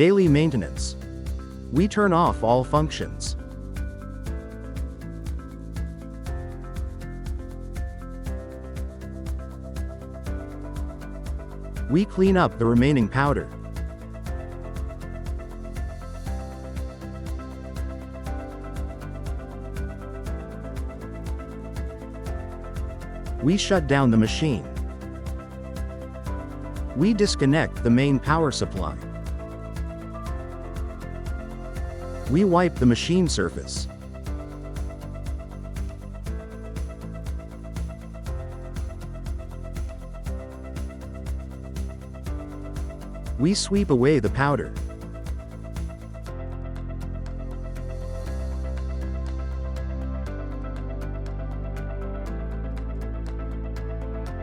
Daily maintenance. We turn off all functions. We clean up the remaining powder. We shut down the machine. We disconnect the main power supply. We wipe the machine surface. We sweep away the powder.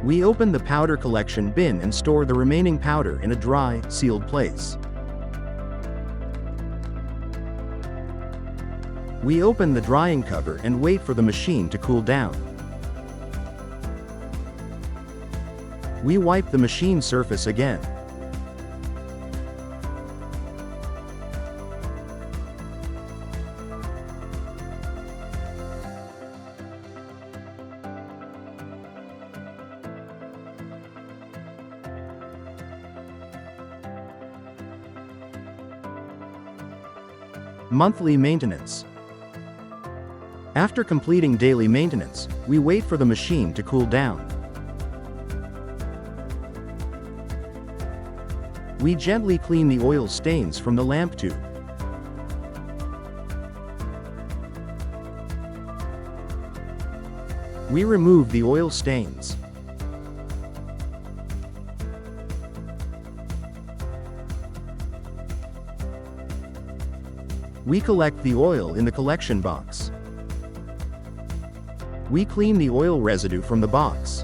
We open the powder collection bin and store the remaining powder in a dry, sealed place. We open the drying cover and wait for the machine to cool down. We wipe the machine surface again. Monthly maintenance. After completing daily maintenance, we wait for the machine to cool down. We gently clean the oil stains from the lamp tube. We remove the oil stains. We collect the oil in the collection box. We clean the oil residue from the box.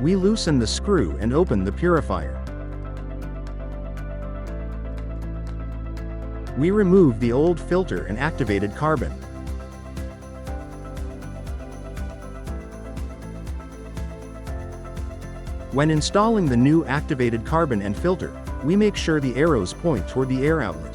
We loosen the screw and open the purifier. We remove the old filter and activated carbon. When installing the new activated carbon and filter, we make sure the arrows point toward the air outlet.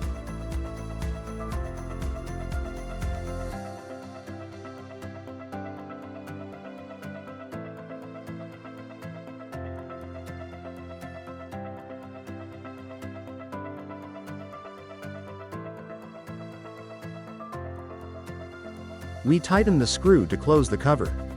We tighten the screw to close the cover.